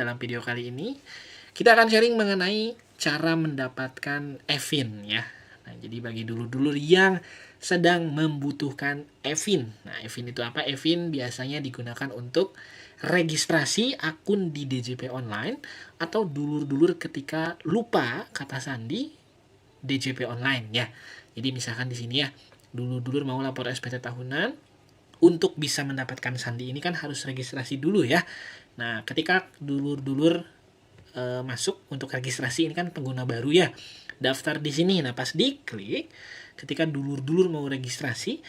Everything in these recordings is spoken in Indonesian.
dalam video kali ini kita akan sharing mengenai cara mendapatkan EVIN ya. Nah, jadi bagi dulur-dulur yang sedang membutuhkan EVIN. Nah, EVIN itu apa? EVIN biasanya digunakan untuk registrasi akun di DJP online atau dulur-dulur ketika lupa kata sandi DJP online ya. Jadi misalkan di sini ya, dulur-dulur mau lapor SPT tahunan, untuk bisa mendapatkan sandi ini kan harus registrasi dulu ya. Nah, ketika dulur-dulur masuk untuk registrasi, ini kan pengguna baru ya, daftar di sini. Nah, pas diklik, ketika dulur-dulur mau registrasi,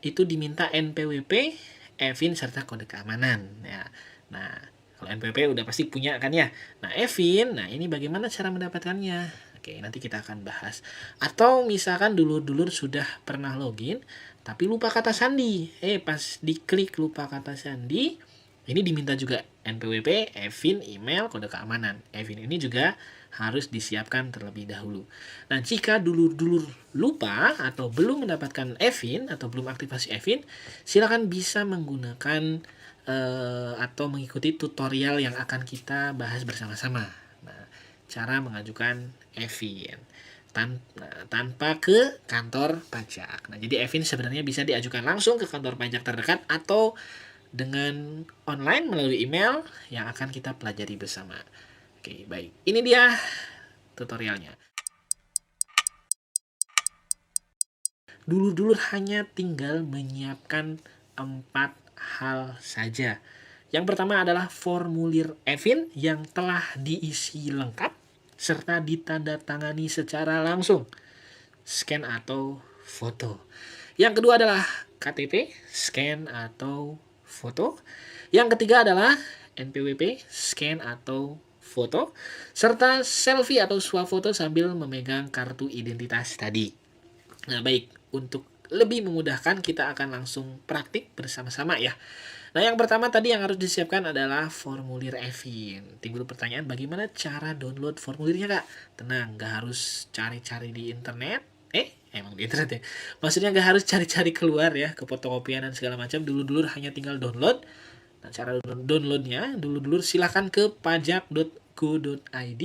itu diminta NPWP, EVIN, serta kode keamanan ya. Nah, kalau NPWP udah pasti punya kan ya. Nah, EVIN, nah ini bagaimana cara mendapatkannya? Oke, nanti kita akan bahas. Atau misalkan dulur-dulur sudah pernah login, tapi lupa kata sandi. Pas diklik lupa kata sandi, ini diminta juga NPWP, EVIN, email, kode keamanan. EVIN ini juga harus disiapkan terlebih dahulu. Nah, jika dulur-dulur lupa atau belum mendapatkan EVIN atau belum aktivasi EVIN, silakan bisa menggunakan atau mengikuti tutorial yang akan kita bahas bersama-sama. Nah, cara mengajukan EVIN tanpa ke kantor pajak. Nah, jadi EVIN sebenarnya bisa diajukan langsung ke kantor pajak terdekat atau dengan online melalui email yang akan kita pelajari bersama. Oke, baik. Ini dia tutorialnya. Dulur-dulur hanya tinggal menyiapkan 4 hal saja. Yang pertama adalah formulir EVIN yang telah diisi lengkap serta ditandatangani secara langsung, scan atau foto. Yang kedua adalah KTP, scan atau foto. Yang ketiga adalah NPWP, scan atau foto, serta selfie atau swafoto sambil memegang kartu identitas tadi. Nah, baik, untuk lebih memudahkan kita akan langsung praktik bersama-sama ya. Nah, yang pertama tadi yang harus disiapkan adalah formulir EVIN. Timbul pertanyaan, bagaimana cara download formulirnya, Kak? Tenang, nggak harus cari-cari di internet. Emang di internet ya? Maksudnya nggak harus cari-cari keluar ya, ke fotokopian dan segala macam. Dulur-dulur hanya tinggal download. Nah, cara downloadnya, dulur-dulur silakan ke pajak.go.id,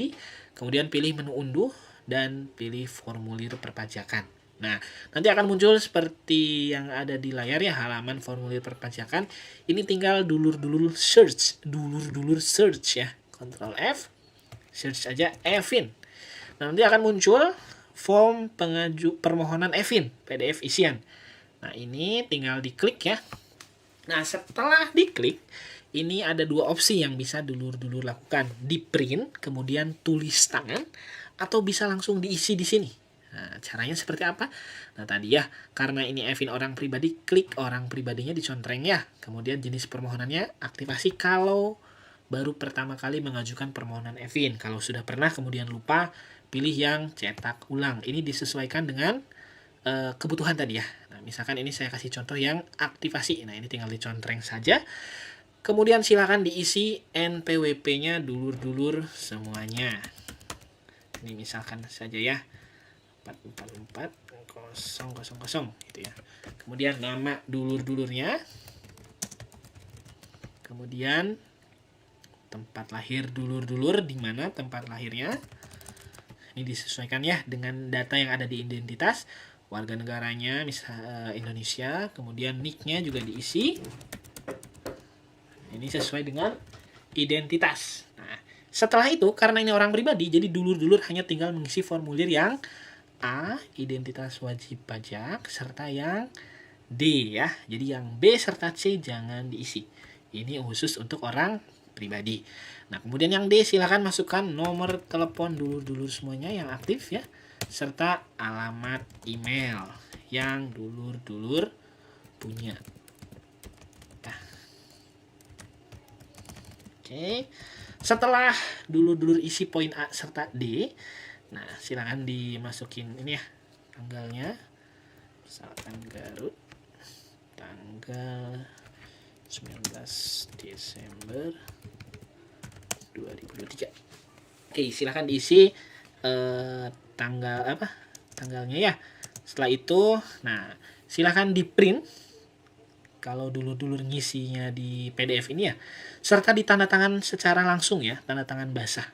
kemudian pilih menu unduh, dan pilih formulir perpajakan. Nah, nanti akan muncul seperti yang ada di layar ya, halaman formulir perpajakan. Ini tinggal dulur-dulur search ya. Ctrl F, search aja EVIN. Nah, nanti akan muncul form permohonan EVIN, PDF isian. Nah, ini tinggal diklik ya. Nah, setelah diklik, ini ada 2 opsi yang bisa dulur-dulur lakukan. Di print, kemudian tulis tangan, atau bisa langsung diisi di sini. Nah, caranya seperti apa? Nah, tadi ya, karena ini EVIN orang pribadi, klik orang pribadinya dicontreng ya. Kemudian jenis permohonannya aktivasi kalau baru pertama kali mengajukan permohonan EVIN. Kalau sudah pernah kemudian lupa, pilih yang cetak ulang. Ini disesuaikan dengan kebutuhan tadi ya. Nah, misalkan ini saya kasih contoh yang aktivasi. Nah, ini tinggal dicontreng saja. Kemudian silakan diisi NPWP-nya dulur-dulur semuanya. Ini misalkan saja ya. 444000 gitu ya. Kemudian nama dulur-dulurnya. Kemudian tempat lahir dulur-dulur, di mana tempat lahirnya. Ini disesuaikan ya dengan data yang ada di identitas. Warga negaranya misal Indonesia, kemudian nick-nya juga diisi. Ini sesuai dengan identitas. Nah, setelah itu karena ini orang pribadi, jadi dulur-dulur hanya tinggal mengisi formulir yang A, identitas wajib pajak, serta yang D ya. Jadi yang B serta C jangan diisi. Ini khusus untuk orang pribadi. Nah, kemudian yang D silakan masukkan nomor telepon dulur-dulur semuanya yang aktif ya, serta alamat email yang dulur-dulur punya. Nah. Oke. Setelah dulur-dulur isi poin A serta D, nah, silakan dimasukin ini ya, tanggalnya. Misalkan Garut, tanggal 19 Desember 2023. Oke, silakan diisi tanggalnya ya. Setelah itu, nah, silakan di print kalau dulur-dulur ngisinya di PDF ini ya, serta ditandatangan secara langsung ya, tanda tangan basah.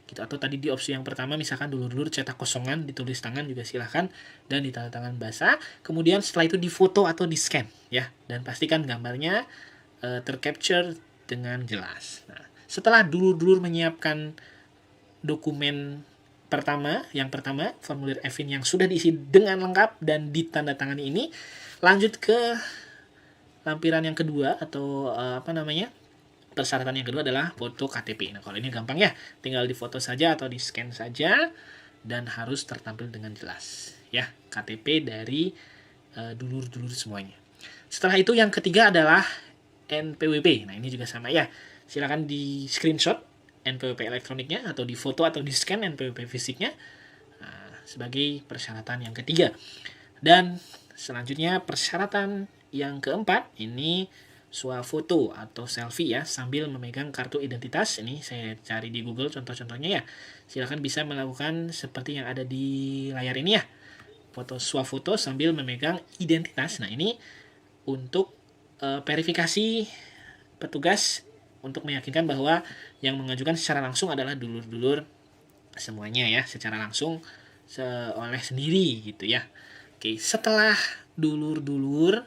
Gitu. Atau tadi di opsi yang pertama misalkan dulur-dulur cetak kosongan, ditulis tangan juga silahkan, dan ditandatangan basah. Kemudian setelah itu difoto atau di scan ya, dan pastikan gambarnya tercapture dengan jelas. Nah, setelah dulur-dulur menyiapkan dokumen yang pertama formulir EVIN yang sudah diisi dengan lengkap dan ditandatangani ini, lanjut ke lampiran yang kedua atau persyaratan yang kedua adalah foto KTP. Nah, kalau ini gampang ya, tinggal difoto saja atau di scan saja dan harus tertampil dengan jelas ya, KTP dari dulur-dulur semuanya. Setelah itu yang ketiga adalah NPWP. Nah, ini juga sama ya, silakan di screenshot NPWP elektroniknya atau di foto atau di scan NPWP fisiknya sebagai persyaratan yang ketiga. Dan selanjutnya persyaratan yang keempat ini swafoto atau selfie ya, sambil memegang kartu identitas. Ini saya cari di Google contoh-contohnya ya. Silakan bisa melakukan seperti yang ada di layar ini ya. Foto swafoto sambil memegang identitas. Nah, ini untuk verifikasi petugas untuk meyakinkan bahwa yang mengajukan secara langsung adalah dulur-dulur semuanya ya, secara langsung oleh sendiri gitu ya. Oke, setelah dulur-dulur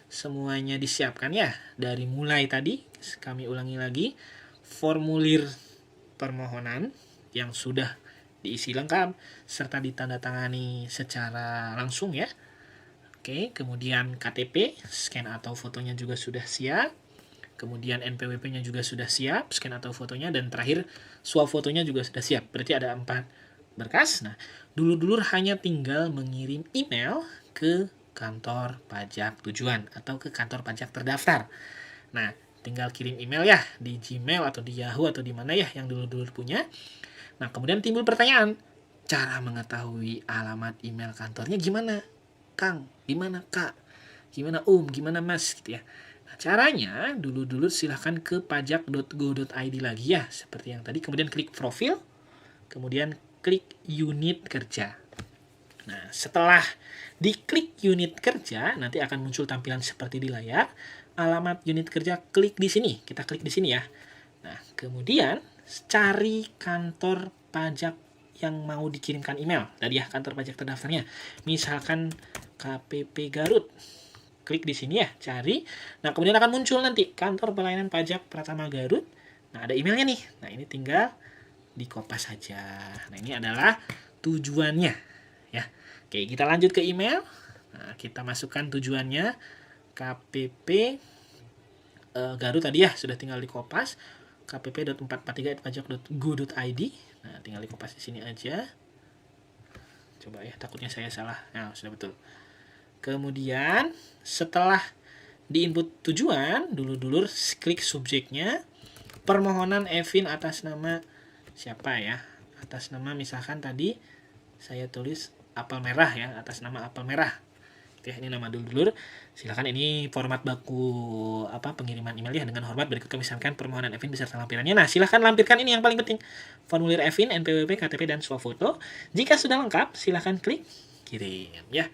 semuanya disiapkan ya, dari mulai tadi kami ulangi lagi, formulir permohonan yang sudah diisi lengkap serta ditandatangani secara langsung ya. Oke, kemudian KTP, scan atau fotonya juga sudah siap. Kemudian NPWP-nya juga sudah siap, scan atau fotonya, dan terakhir swafotonya juga sudah siap. Berarti ada 4 berkas. Nah, dulur-dulur hanya tinggal mengirim email ke kantor pajak tujuan atau ke kantor pajak terdaftar. Nah, tinggal kirim email ya di Gmail atau di Yahoo atau di mana ya yang dulur-dulur punya. Nah, kemudian timbul pertanyaan, cara mengetahui alamat email kantornya gimana? Kang, gimana Kak? Gimana Gimana Mas? Gitu ya. Nah, caranya dulur-dulur silahkan ke pajak.go.id lagi ya, seperti yang tadi. Kemudian klik profil, kemudian klik unit kerja. Nah, setelah diklik unit kerja, nanti akan muncul tampilan seperti di layar. Alamat unit kerja, klik di sini. Kita klik di sini ya. Nah, kemudian cari kantor pajak yang mau dikirimkan email. Tadi ya, kantor pajak terdaftarnya. Misalkan KPP Garut. Klik di sini ya, cari. Nah, kemudian akan muncul nanti kantor pelayanan pajak Pratama Garut. Nah, ada emailnya nih. Nah, ini tinggal dikopas saja. Nah, ini adalah tujuannya ya. Oke, kita lanjut ke email. Nah, kita masukkan tujuannya KPP Garut tadi ya, sudah tinggal dikopas. kpp.443@pajak.go.id. Nah, tinggal dikopas di sini aja. Coba ya, takutnya saya salah. Nah, sudah betul. Kemudian setelah diinput tujuan, dulur-dulur klik subjeknya, permohonan EVIN atas nama siapa ya? Atas nama misalkan tadi saya tulis apel merah ya, atas nama apel merah. Oke, ini nama dulur-dulur. Silakan, ini format baku pengiriman email ya. Dengan hormat berikut kami sampaikan permohonan EVIN beserta lampirannya. Nah, silakan lampirkan ini yang paling penting. Formulir EVIN, NPWP, KTP dan swafoto. Jika sudah lengkap, silakan klik kirim ya.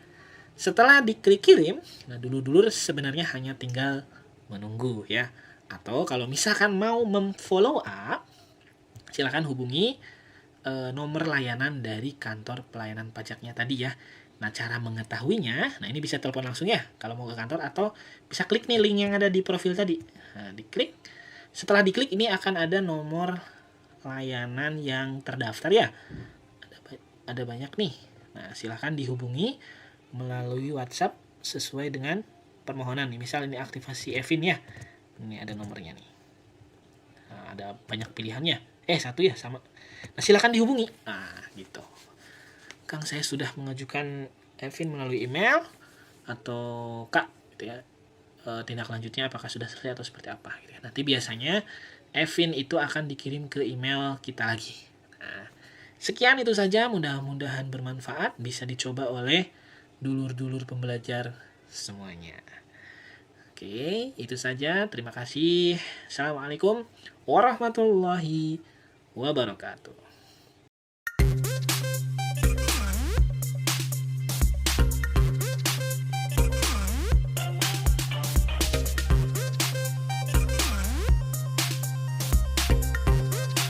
Setelah diklik kirim, nah dulur-dulur sebenarnya hanya tinggal menunggu ya. Atau kalau misalkan mau memfollow up, silakan hubungi nomor layanan dari kantor pelayanan pajaknya tadi ya. Nah, cara mengetahuinya, nah ini bisa telepon langsung ya kalau mau ke kantor, atau bisa klik nih link yang ada di profil tadi. Nah, diklik. Setelah diklik ini akan ada nomor layanan yang terdaftar ya. Ada banyak nih. Nah, silakan dihubungi melalui WhatsApp sesuai dengan permohonan nih. Misal ini aktivasi EVIN ya. Ini ada nomornya nih. Nah, ada banyak pilihannya. Satu ya sama. Nah, silakan dihubungi. Nah, gitu. Kang, saya sudah mengajukan EVIN melalui email, atau Kak gitu ya. Tindak lanjutnya apakah sudah selesai atau seperti apa gitu ya. Nanti biasanya EVIN itu akan dikirim ke email kita lagi. Nah, sekian itu saja, mudah-mudahan bermanfaat, bisa dicoba oleh dulur-dulur pembelajar semuanya. Oke, itu saja. Terima kasih. Assalamualaikum warahmatullahi wabarakatuh.